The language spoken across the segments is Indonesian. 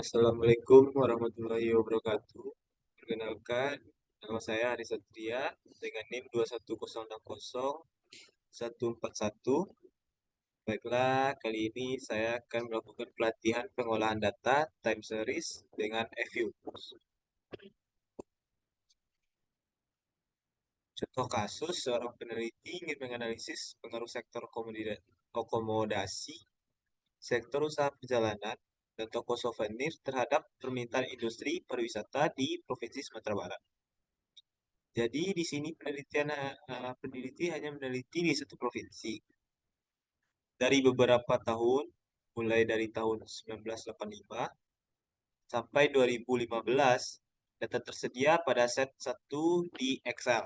Assalamualaikum warahmatullahi wabarakatuh. Perkenalkan, nama saya Ari Satria dengan NIM 21060-141. Baiklah, kali ini saya akan melakukan pelatihan pengolahan data time series dengan FU. Contoh kasus, seorang peneliti ingin menganalisis pengaruh sektor akomodasi, sektor usaha perjalanan, dan toko souvenir terhadap permintaan industri pariwisata di Provinsi Sumatera Barat. Jadi di sini peneliti hanya meneliti di satu provinsi. Dari beberapa tahun, mulai dari tahun 1985 sampai 2015, data tersedia pada set 1 di Excel.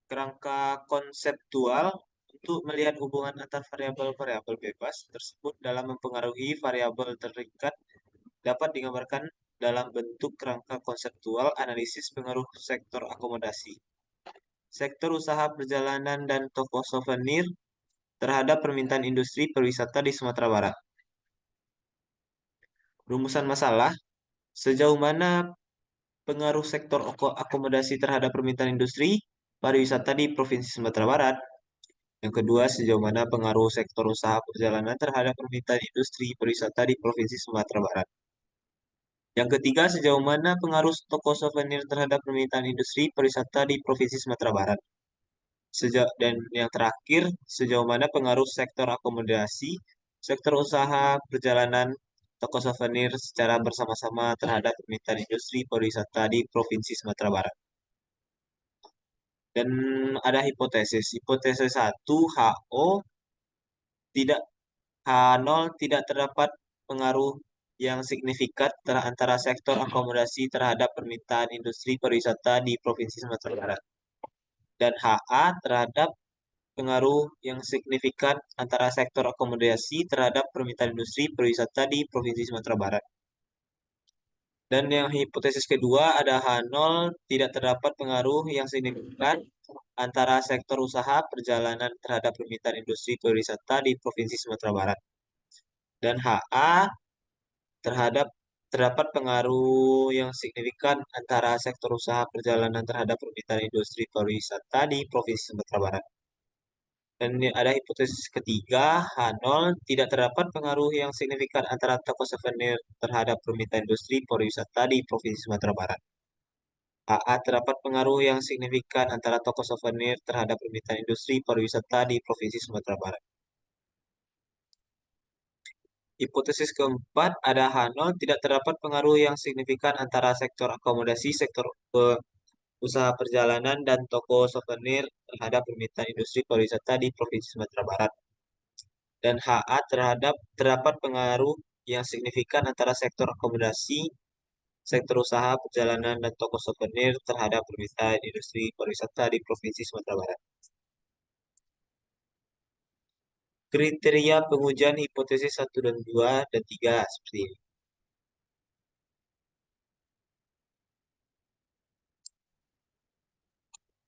Kerangka konseptual untuk melihat hubungan antar variabel-variabel bebas tersebut dalam mempengaruhi variabel terikat dapat digambarkan dalam bentuk kerangka konseptual analisis pengaruh sektor akomodasi, sektor usaha perjalanan dan toko souvenir terhadap permintaan industri pariwisata di Sumatera Barat. Rumusan masalah, sejauh mana pengaruh sektor akomodasi terhadap permintaan industri pariwisata di Provinsi Sumatera Barat? Yang kedua, sejauh mana pengaruh sektor usaha perjalanan terhadap permintaan industri pariwisata di Provinsi Sumatera Barat? Yang ketiga, sejauh mana pengaruh toko souvenir terhadap permintaan industri pariwisata di Provinsi Sumatera Barat? Dan yang terakhir, sejauh mana pengaruh sektor akomodasi, sektor usaha perjalanan, toko souvenir secara bersama-sama terhadap permintaan industri pariwisata di Provinsi Sumatera Barat. Dan ada hipotesis. Hipotesis 1, HO tidak H0 tidak terdapat pengaruh yang signifikan antara sektor akomodasi terhadap permintaan industri pariwisata di Provinsi Sumatera Barat. Dan HA terhadap pengaruh yang signifikan antara sektor akomodasi terhadap permintaan industri pariwisata di Provinsi Sumatera Barat. Dan yang hipotesis kedua ada H0 tidak terdapat pengaruh yang signifikan antara sektor usaha perjalanan terhadap permintaan industri pariwisata di Provinsi Sumatera Barat. Dan HA terhadap terdapat pengaruh yang signifikan antara sektor usaha perjalanan terhadap permintaan industri pariwisata di Provinsi Sumatera Barat. Dan ada hipotesis ketiga, H0 tidak terdapat pengaruh yang signifikan antara toko souvenir terhadap permintaan industri pariwisata di Provinsi Sumatera Barat. AA terdapat pengaruh yang signifikan antara toko souvenir terhadap permintaan industri pariwisata di Provinsi Sumatera Barat. Hipotesis keempat, ada H0 tidak terdapat pengaruh yang signifikan antara sektor akomodasi, sektor usaha perjalanan, dan toko souvenir terhadap permintaan industri pariwisata di Provinsi Sumatera Barat. Dan HA terdapat pengaruh yang signifikan antara sektor akomodasi, sektor usaha perjalanan, dan toko souvenir terhadap permintaan industri pariwisata di Provinsi Sumatera Barat. Kriteria pengujian hipotesis 1 dan 2 dan 3 seperti ini.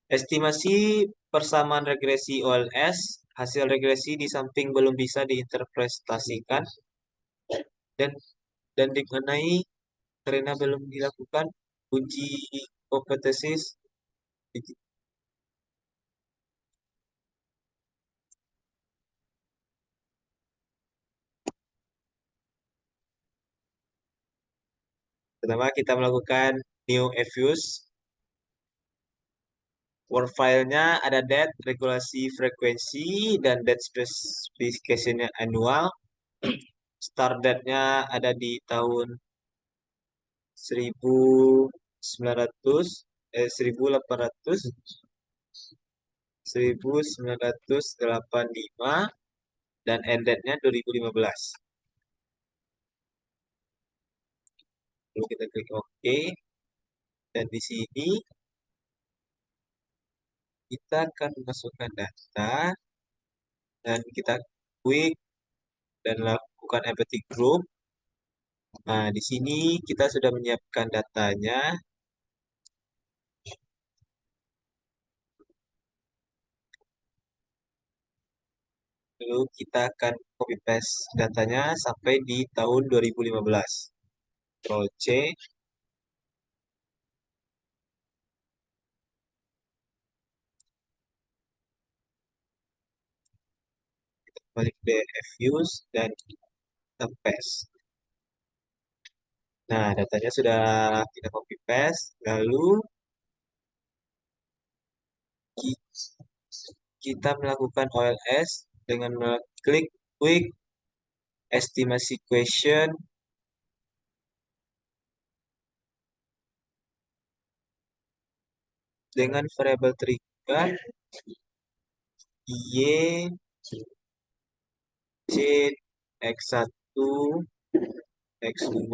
Estimasi persamaan regresi OLS, hasil regresi di samping belum bisa diinterpretasikan dan dikenai karena belum dilakukan uji kompetensi. Pertama, kita melakukan new FUs. Word file-nya ada date, regulasi frekuensi, dan date specification-nya annual. Start date-nya ada di tahun 1900, 1800, 1985, dan end date-nya 2015. Lalu kita klik OK. Dan di sini kita akan memasukkan data dan kita klik dan lakukan empty group. Nah, di sini kita sudah menyiapkan datanya. Lalu kita akan copy paste datanya sampai di tahun 2015. Ctrl C, balik DNF use dan kita paste. Nah, datanya sudah kita copy paste. Lalu kita melakukan OLS dengan mengklik quick estimasi question dengan variabel trigger Y, C, X1, X2,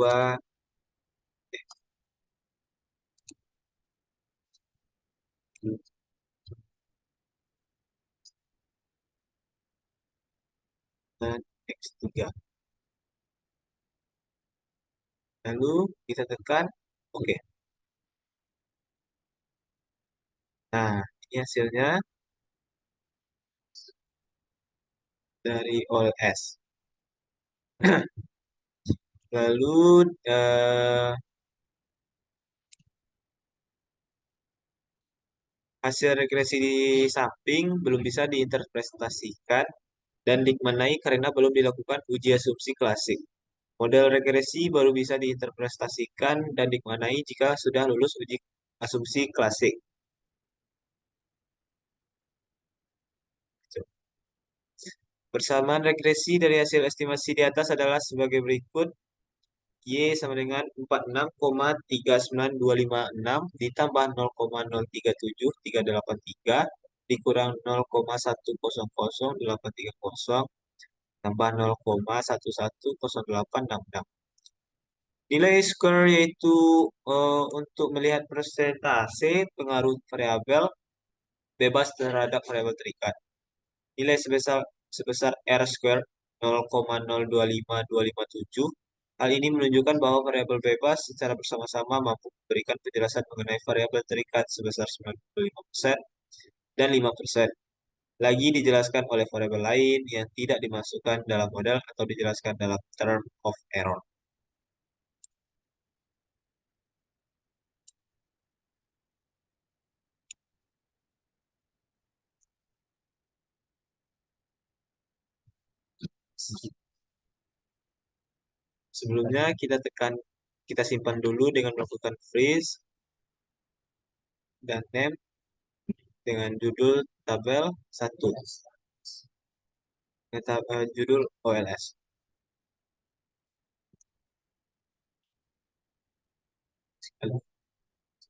dan X3. Lalu kita tekan OK. Nah, ini hasilnya dari OLS. Lalu hasil regresi di samping belum bisa diinterpretasikan dan dimaknai karena belum dilakukan uji asumsi klasik. Model regresi baru bisa diinterpretasikan dan dimaknai jika sudah lulus uji asumsi klasik. Persamaan regresi dari hasil estimasi di atas adalah sebagai berikut. Y sama dengan 46,39256 ditambah 0,037383 dikurang 0,100,830 tambah 0,110866. Nilai square yaitu untuk melihat persentase pengaruh variabel bebas terhadap variabel terikat. Nilai sebesar sebesar R square 0,025257. Hal ini menunjukkan bahwa variabel bebas secara bersama-sama mampu memberikan penjelasan mengenai variabel terikat sebesar 95% dan 5%. Lagi dijelaskan oleh variabel lain yang tidak dimasukkan dalam model atau dijelaskan dalam term of error. Sebelumnya kita simpan dulu dengan melakukan freeze dan name dengan judul tabel 1. Judul OLS.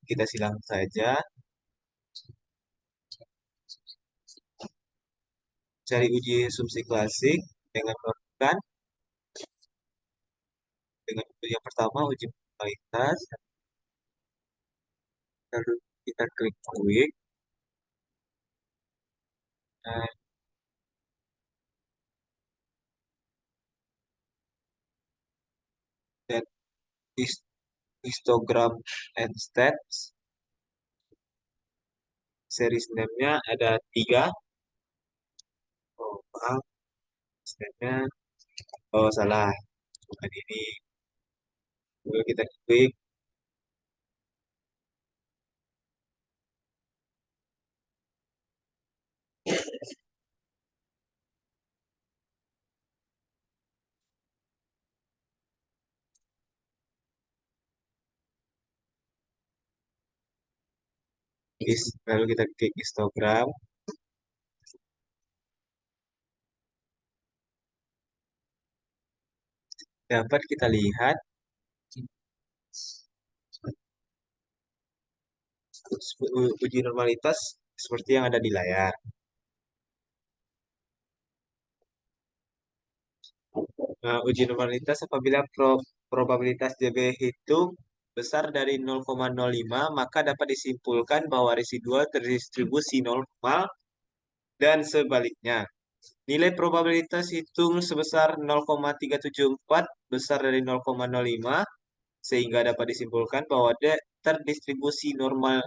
Kita silang saja. Cari uji asumsi klasik dengan melakukan yang pertama uji probabilitas. Lalu kita klik quick dan dan histogram and stats. Series name-nya ada 3. Oh, maaf. Name-nya, oh salah. Bukan ini. Lalu kita klik. Lalu kita klik histogram. Dapat kita lihat uji normalitas seperti yang ada di layar. Nah, uji normalitas apabila probabilitas JB itu besar dari 0,05, maka dapat disimpulkan bahwa residual terdistribusi normal dan sebaliknya. Nilai probabilitas hitung sebesar 0,374 besar dari 0,05, sehingga dapat disimpulkan bahwa terdistribusi normal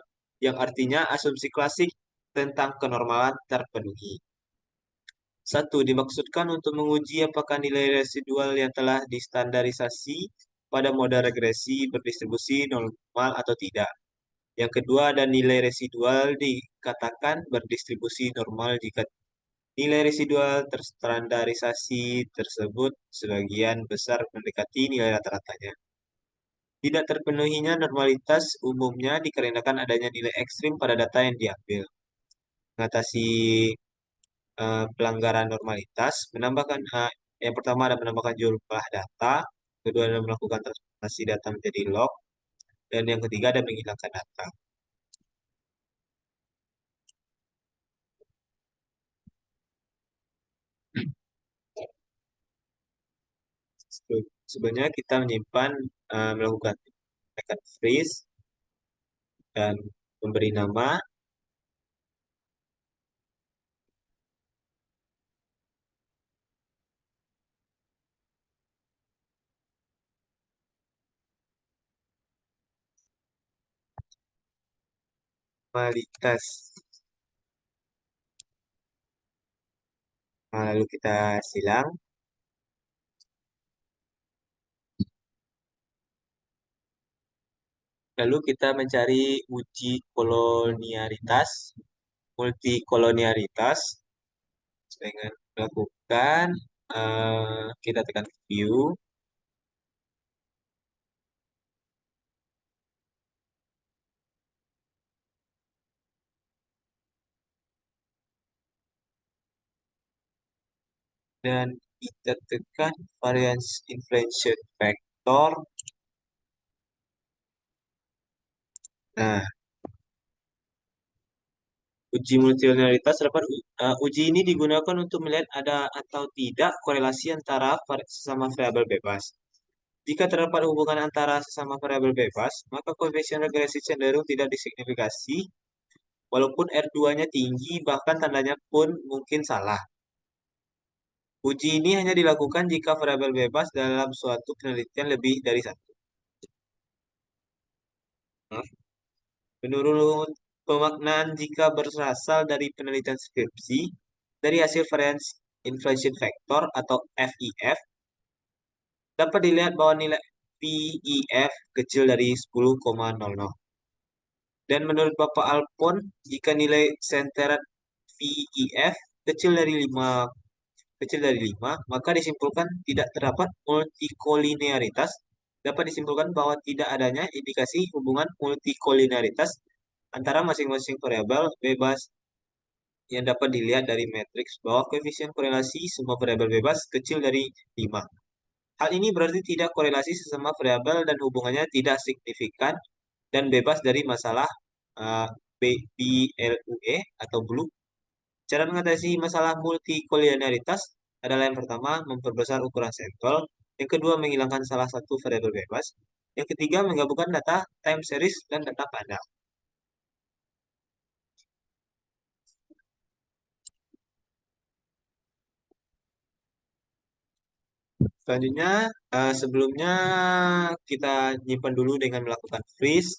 yang artinya asumsi klasik tentang kenormalan terpenuhi. Satu, dimaksudkan untuk menguji apakah nilai residual yang telah distandarisasi pada model regresi berdistribusi normal atau tidak. Yang kedua, ada nilai residual dikatakan berdistribusi normal jika nilai residual terstandarisasi tersebut sebagian besar mendekati nilai rata-ratanya. Tidak terpenuhinya normalitas umumnya dikarenakan adanya nilai ekstrim pada data yang diambil. Mengatasi pelanggaran normalitas, menambahkan yang pertama ada menambahkan jumlah data, kedua ada melakukan transformasi data menjadi log, dan yang ketiga ada menghilangkan data. Sebenarnya kita menyimpan melakukan record freeze dan memberi nama normalitas. Lalu kita silang, lalu kita mencari uji kolonialitas, multikolonialitas dengan melakukan kita tekan view dan kita tekan variance inflation factor. Nah, uji multikolonialitas dapat uji ini digunakan untuk melihat ada atau tidak korelasi antara sesama variabel bebas. Jika terdapat hubungan antara sesama variabel bebas, maka koefisien regresi cenderung tidak disignifikasi, walaupun R2-nya tinggi, bahkan tandanya pun mungkin salah. Uji ini hanya dilakukan jika variabel bebas dalam suatu penelitian lebih dari satu. Menurut pemaknaan jika berasal dari penelitian skripsi, dari hasil variance inflation factor atau FIF, dapat dilihat bahwa nilai VIF kecil dari 10,00. Dan menurut Bapak Alpon, jika nilai centered VIF kecil dari 5, maka disimpulkan tidak terdapat multikolinearitas. Dapat disimpulkan bahwa tidak adanya indikasi hubungan multikolinearitas antara masing-masing variabel bebas yang dapat dilihat dari matriks bahwa koefisien korelasi semua variabel bebas kecil dari 5. Hal ini berarti tidak korelasi sesama variabel dan hubungannya tidak signifikan dan bebas dari masalah uh, BLUE atau BLUE. Cara mengatasi masalah multikolinearitas adalah yang pertama, memperbesar ukuran sampel. Yang kedua, menghilangkan salah satu variabel bebas. Yang ketiga, menggabungkan data time series dan data panel. Selanjutnya, sebelumnya kita nyimpan dulu dengan melakukan freeze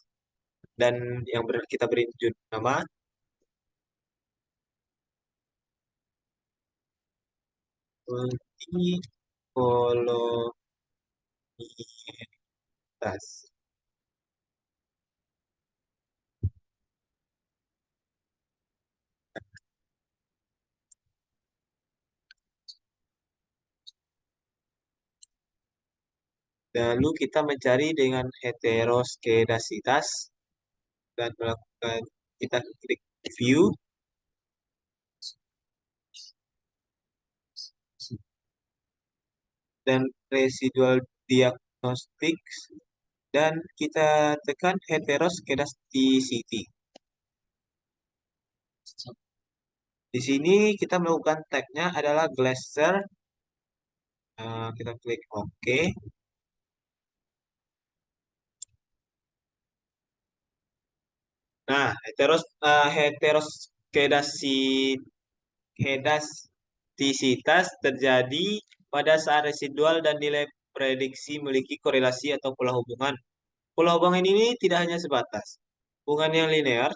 dan yang kita beri nama multikolonialitas. Lalu kita mencari dengan heteroskedasitas dan melakukan kita klik view dan residual diagnostics dan kita tekan heteroskedasticity. Di sini kita melakukan tag-nya adalah Glaser. Kita klik OK. Nah, heteroskedastisitas terjadi pada saat residual dan nilai prediksi memiliki korelasi atau pola hubungan. Pola hubungan ini tidak hanya sebatas hubungan yang linear,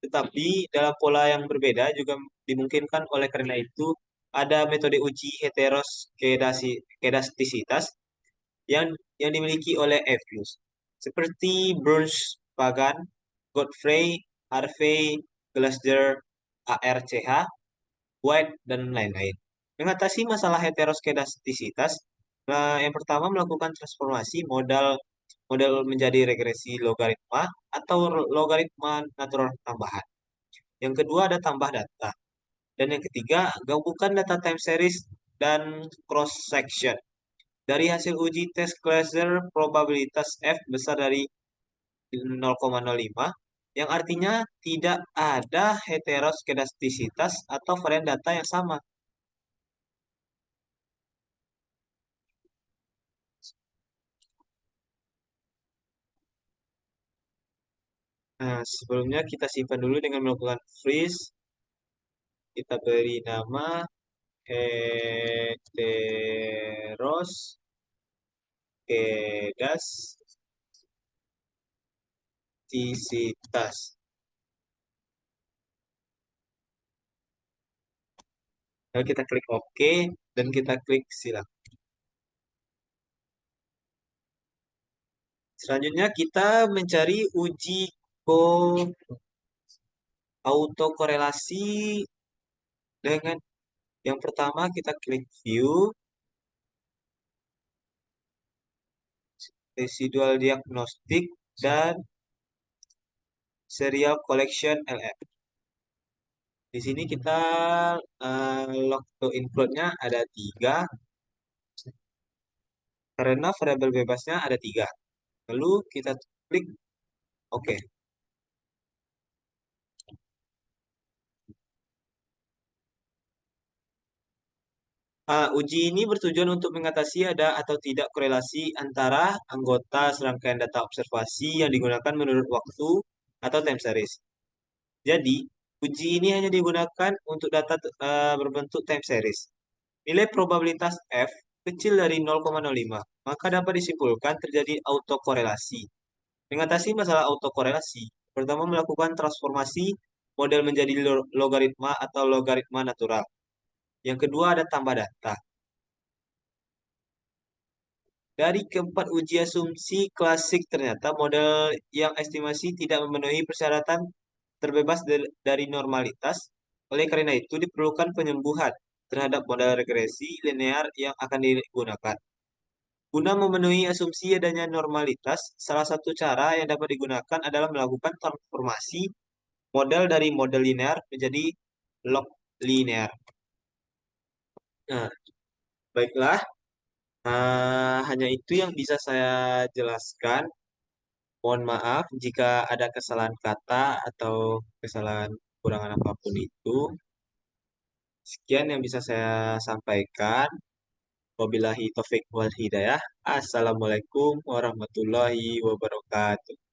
tetapi dalam pola yang berbeda juga dimungkinkan oleh karena itu ada metode uji heteroskedastisitas yang dimiliki oleh Evans, seperti Burns, Pagan, Godfrey, Harvey, Glasser, ARCH, White, dan lain-lain. Mengatasi masalah heteroskedastisitas, yang pertama melakukan transformasi modal model menjadi regresi logaritma atau logaritma natural tambahan. Yang kedua ada tambah data. Dan yang ketiga, gabungkan data time series dan cross section. Dari hasil uji tes Glasser, probabilitas F besar dari 0,05, yang artinya tidak ada heteroskedastisitas atau varian data yang sama. Nah, sebelumnya kita simpan dulu dengan melakukan freeze. Kita beri nama heteroskedastisitas. Lalu kita klik OK dan kita klik silang. Selanjutnya kita mencari uji ko autokorelasi dengan yang pertama kita klik view, residual diagnostic, dan serial collection LF. Di sini kita log to include-nya ada 3 karena variabel bebasnya ada 3. Lalu kita klik OK. Uji ini bertujuan untuk mengatasi ada atau tidak korelasi antara anggota serangkaian data observasi yang digunakan menurut waktu atau time series. Jadi, uji ini hanya digunakan untuk data berbentuk time series. Nilai probabilitas F kecil dari 0,05, maka dapat disimpulkan terjadi autokorelasi. Mengatasi masalah autokorelasi, pertama melakukan transformasi model menjadi logaritma atau logaritma natural. Yang kedua ada tambah data. Dari keempat uji asumsi klasik ternyata model yang estimasi tidak memenuhi persyaratan terbebas dari normalitas. Oleh karena itu diperlukan penyembuhan terhadap model regresi linear yang akan digunakan. Guna memenuhi asumsi adanya normalitas, salah satu cara yang dapat digunakan adalah melakukan transformasi model dari model linear menjadi log linear. Nah, baiklah. Hanya itu yang bisa saya jelaskan. Mohon maaf jika ada kesalahan kata atau kesalahan kurangan apapun itu. Sekian yang bisa saya sampaikan. Wabillahi taufik wal hidayah. Assalamualaikum warahmatullahi wabarakatuh.